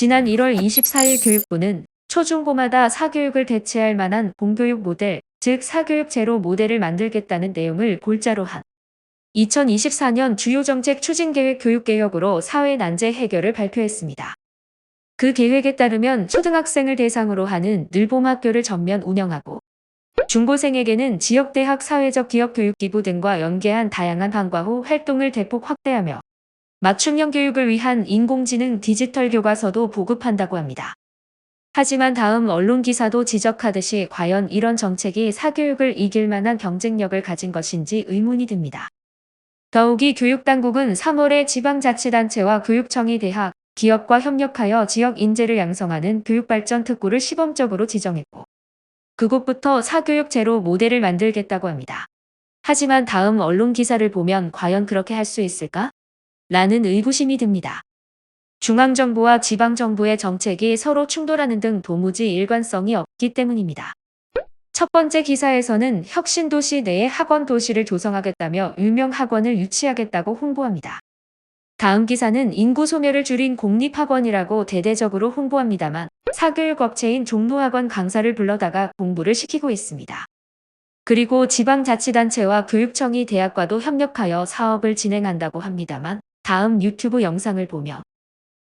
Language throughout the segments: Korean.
지난 1월 24일 교육부는 초중고마다 사교육을 대체할 만한 공교육 모델, 즉 사교육 제로 모델을 만들겠다는 내용을 골자로 한 2024년 주요 정책 추진계획 교육개혁으로 사회 난제 해결을 발표했습니다. 그 계획에 따르면 초등학생을 대상으로 하는 늘봄학교를 전면 운영하고 중고생에게는 지역대학 사회적 기업교육기구 등과 연계한 다양한 방과 후 활동을 대폭 확대하며 맞춤형 교육을 위한 인공지능 디지털 교과서도 보급한다고 합니다. 하지만 다음 언론 기사도 지적하듯이 과연 이런 정책이 사교육을 이길 만한 경쟁력을 가진 것인지 의문이 듭니다. 더욱이 교육당국은 3월에 지방자치단체와 교육청이 대학, 기업과 협력하여 지역 인재를 양성하는 교육발전 특구를 시범적으로 지정했고 그곳부터 사교육 제로 모델을 만들겠다고 합니다. 하지만 다음 언론 기사를 보면 과연 그렇게 할 수 있을까? 라는 의구심이 듭니다. 중앙정부와 지방정부의 정책이 서로 충돌하는 등 도무지 일관성이 없기 때문입니다. 첫 번째 기사에서는 혁신도시 내에 학원도시를 조성하겠다며 유명 학원을 유치하겠다고 홍보합니다. 다음 기사는 인구 소멸을 줄인 공립학원이라고 대대적으로 홍보합니다만 사교육업체인 종로학원 강사를 불러다가 공부를 시키고 있습니다. 그리고 지방자치단체와 교육청이 대학과도 협력하여 사업을 진행한다고 합니다만 다음 유튜브 영상을 보며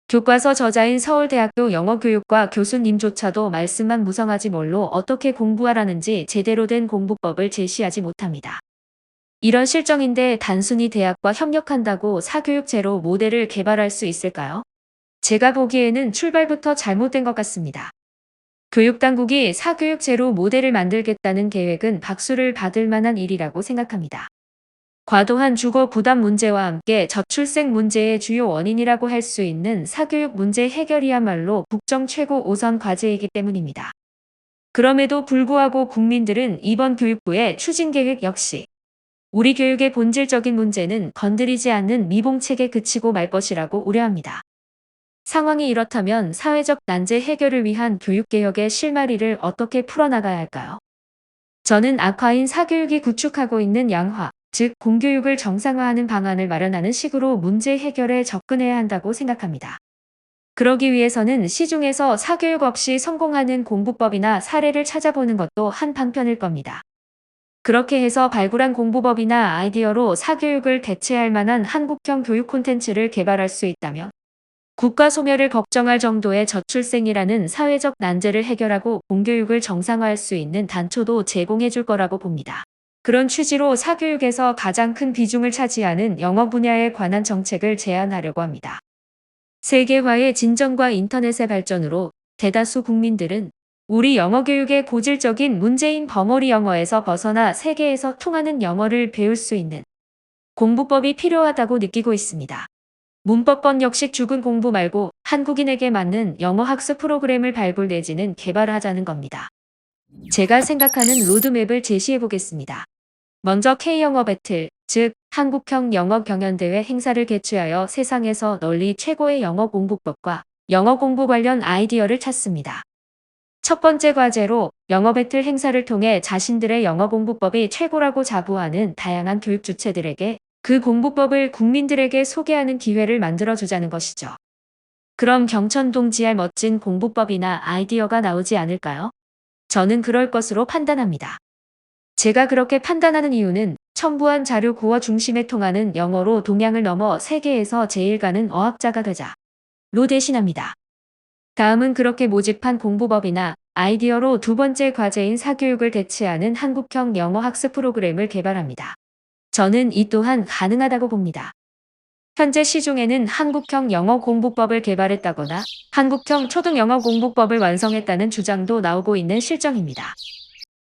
교과서 저자인 서울대학교 영어교육과 교수님조차도 말씀만 무성하지 뭘로 어떻게 공부하라는지 제대로 된 공부법을 제시하지 못합니다. 이런 실정인데 단순히 대학과 협력한다고 사교육 제로 모델을 개발할 수 있을까요? 제가 보기에는 출발부터 잘못된 것 같습니다. 교육당국이 사교육 제로 모델을 만들겠다는 계획은 박수를 받을 만한 일이라고 생각합니다. 과도한 주거 부담 문제와 함께 저출생 문제의 주요 원인이라고 할 수 있는 사교육 문제 해결이야말로 국정 최고 우선 과제이기 때문입니다. 그럼에도 불구하고 국민들은 이번 교육부의 추진계획 역시 우리 교육의 본질적인 문제는 건드리지 않는 미봉책에 그치고 말 것이라고 우려합니다. 상황이 이렇다면 사회적 난제 해결을 위한 교육개혁의 실마리를 어떻게 풀어나가야 할까요? 저는 악화인 사교육이 구축하고 있는 양화, 즉 공교육을 정상화하는 방안을 마련하는 식으로 문제 해결에 접근해야 한다고 생각합니다. 그러기 위해서는 시중에서 사교육 없이 성공하는 공부법이나 사례를 찾아보는 것도 한 방편일 겁니다. 그렇게 해서 발굴한 공부법이나 아이디어로 사교육을 대체할 만한 한국형 교육 콘텐츠를 개발할 수 있다면 국가 소멸을 걱정할 정도의 저출생이라는 사회적 난제를 해결하고 공교육을 정상화할 수 있는 단초도 제공해 줄 거라고 봅니다. 그런 취지로 사교육에서 가장 큰 비중을 차지하는 영어 분야에 관한 정책을 제안하려고 합니다. 세계화의 진전과 인터넷의 발전으로 대다수 국민들은 우리 영어 교육의 고질적인 문제인 버머리 영어에서 벗어나 세계에서 통하는 영어를 배울 수 있는 공부법이 필요하다고 느끼고 있습니다. 문법권 역시 죽은 공부 말고 한국인에게 맞는 영어 학습 프로그램을 발굴 내지는 개발하자는 겁니다. 제가 생각하는 로드맵을 제시해 보겠습니다. 먼저 K영어 배틀, 즉 한국형 영어 경연대회 행사를 개최하여 세상에서 널리 최고의 영어 공부법과 영어 공부 관련 아이디어를 찾습니다. 첫 번째 과제로 영어 배틀 행사를 통해 자신들의 영어 공부법이 최고라고 자부하는 다양한 교육 주체들에게 그 공부법을 국민들에게 소개하는 기회를 만들어주자는 것이죠. 그럼 경천동지할 멋진 공부법이나 아이디어가 나오지 않을까요? 저는 그럴 것으로 판단합니다. 제가 그렇게 판단하는 이유는 첨부한 자료 구어 중심에 통하는 영어로 동양을 넘어 세계에서 제일 가는 어학자가 되자로 대신합니다. 다음은 그렇게 모집한 공부법이나 아이디어로 두 번째 과제인 사교육을 대체하는 한국형 영어 학습 프로그램을 개발합니다. 저는 이 또한 가능하다고 봅니다. 현재 시중에는 한국형 영어 공부법을 개발했다거나 한국형 초등 영어 공부법을 완성했다는 주장도 나오고 있는 실정입니다.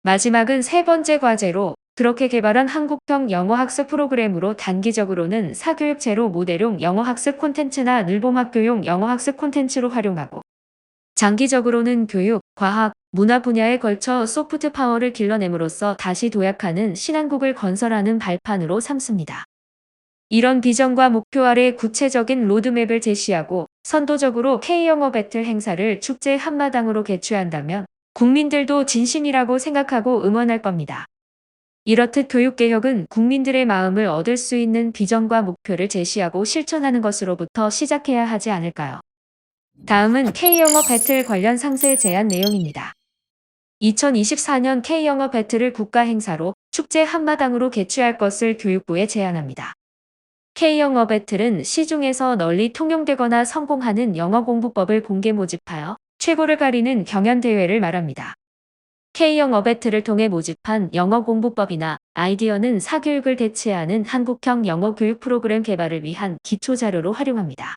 마지막은 세 번째 과제로 그렇게 개발한 한국형 영어 학습 프로그램으로 단기적으로는 사교육 제로 모델용 영어 학습 콘텐츠나 늘봄학교용 영어 학습 콘텐츠로 활용하고 장기적으로는 교육, 과학, 문화 분야에 걸쳐 소프트 파워를 길러냄으로써 다시 도약하는 신한국을 건설하는 발판으로 삼습니다. 이런 비전과 목표 아래 구체적인 로드맵을 제시하고 선도적으로 K영어 배틀 행사를 축제 한마당으로 개최한다면 국민들도 진심이라고 생각하고 응원할 겁니다. 이렇듯 교육개혁은 국민들의 마음을 얻을 수 있는 비전과 목표를 제시하고 실천하는 것으로부터 시작해야 하지 않을까요? 다음은 K영어 배틀 관련 상세 제안 내용입니다. 2024년 K영어 배틀을 국가 행사로 축제 한마당으로 개최할 것을 교육부에 제안합니다. K영어 배틀은 시중에서 널리 통용되거나 성공하는 영어 공부법을 공개 모집하여 최고를 가리는 경연대회를 말합니다. K영어 배틀을 통해 모집한 영어 공부법이나 아이디어는 사교육을 대체하는 한국형 영어 교육 프로그램 개발을 위한 기초자료로 활용합니다.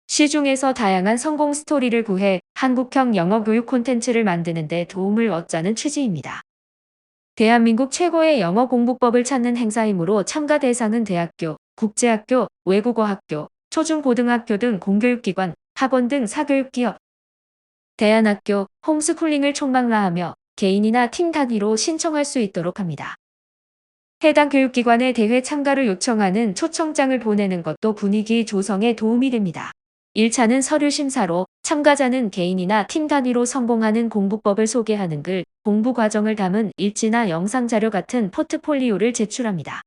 시중에서 다양한 성공 스토리를 구해 한국형 영어 교육 콘텐츠를 만드는 데 도움을 얻자는 취지입니다. 대한민국 최고의 영어 공부법을 찾는 행사이므로 참가 대상은 대학교, 국제학교, 외국어학교, 초중고등학교 등 공교육기관, 학원 등 사교육기업, 대안학교, 홈스쿨링을 총망라하며 개인이나 팀 단위로 신청할 수 있도록 합니다. 해당 교육기관에 대회 참가를 요청하는 초청장을 보내는 것도 분위기 조성에 도움이 됩니다. 1차는 서류 심사로 참가자는 개인이나 팀 단위로 성공하는 공부법을 소개하는 글, 공부 과정을 담은 일지나 영상 자료 같은 포트폴리오를 제출합니다.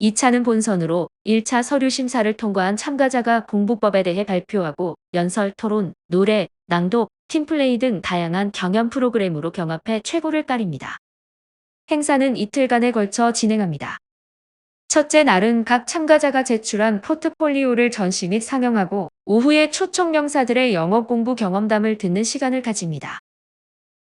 2차는 본선으로 1차 서류 심사를 통과한 참가자가 공부법에 대해 발표하고 연설, 토론, 노래, 낭독, 팀플레이 등 다양한 경연 프로그램으로 경합해 최고를 가립니다. 행사는 이틀간에 걸쳐 진행합니다. 첫째 날은 각 참가자가 제출한 포트폴리오를 전시 및 상영하고 오후에 초청 명사들의 영어 공부 경험담을 듣는 시간을 가집니다.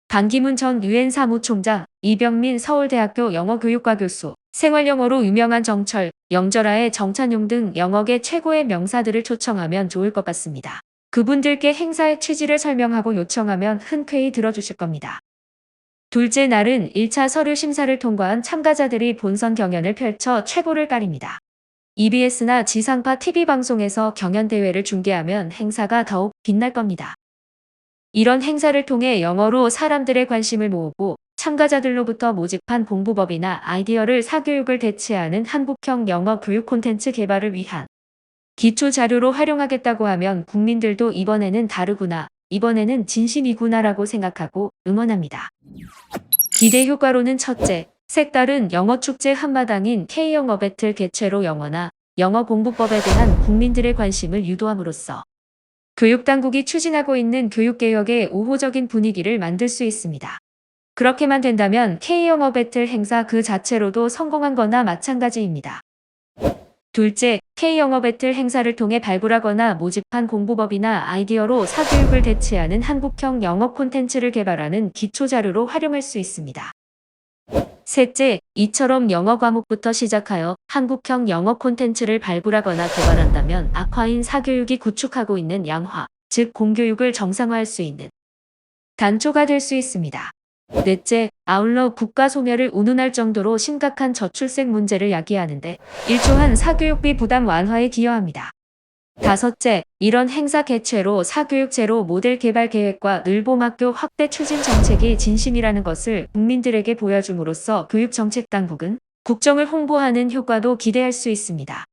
반기문 전 유엔 사무총장, 이병민 서울대학교 영어교육과 교수, 생활영어로 유명한 정철, 영절하의 정찬용 등 영어계 최고의 명사들을 초청하면 좋을 것 같습니다. 그분들께 행사의 취지를 설명하고 요청하면 흔쾌히 들어주실 겁니다. 둘째 날은 1차 서류 심사를 통과한 참가자들이 본선 경연을 펼쳐 최고를 가립니다. EBS나 지상파 TV방송에서 경연대회를 중계하면 행사가 더욱 빛날 겁니다. 이런 행사를 통해 영어로 사람들의 관심을 모으고 참가자들로부터 모집한 공부법이나 아이디어를 사교육을 대체하는 한국형 영어 교육 콘텐츠 개발을 위한 기초 자료로 활용하겠다고 하면 국민들도 이번에는 다르구나, 이번에는 진심이구나라고 생각하고 응원합니다. 기대 효과로는 첫째, 색다른 영어 축제 한마당인 K영어 배틀 개최로 영어나 영어 공부법에 대한 국민들의 관심을 유도함으로써 교육당국이 추진하고 있는 교육개혁의 우호적인 분위기를 만들 수 있습니다. 그렇게만 된다면 K영어 배틀 행사 그 자체로도 성공한 거나 마찬가지입니다. 둘째, K영어 배틀 행사를 통해 발굴하거나 모집한 공부법이나 아이디어로 사교육을 대체하는 한국형 영어 콘텐츠를 개발하는 기초자료로 활용할 수 있습니다. 셋째, 이처럼 영어 과목부터 시작하여 한국형 영어 콘텐츠를 발굴하거나 개발한다면 악화인 사교육이 구축하고 있는 양화, 즉 공교육을 정상화할 수 있는 단초가 될 수 있습니다. 넷째, 아울러 국가 소멸을 운운할 정도로 심각한 저출생 문제를 야기하는데 일조한 사교육비 부담 완화에 기여합니다. 다섯째, 이런 행사 개최로 사교육 제로 모델 개발 계획과 늘봄학교 확대 추진 정책이 진심이라는 것을 국민들에게 보여줌으로써 교육정책 당국은 국정을 홍보하는 효과도 기대할 수 있습니다.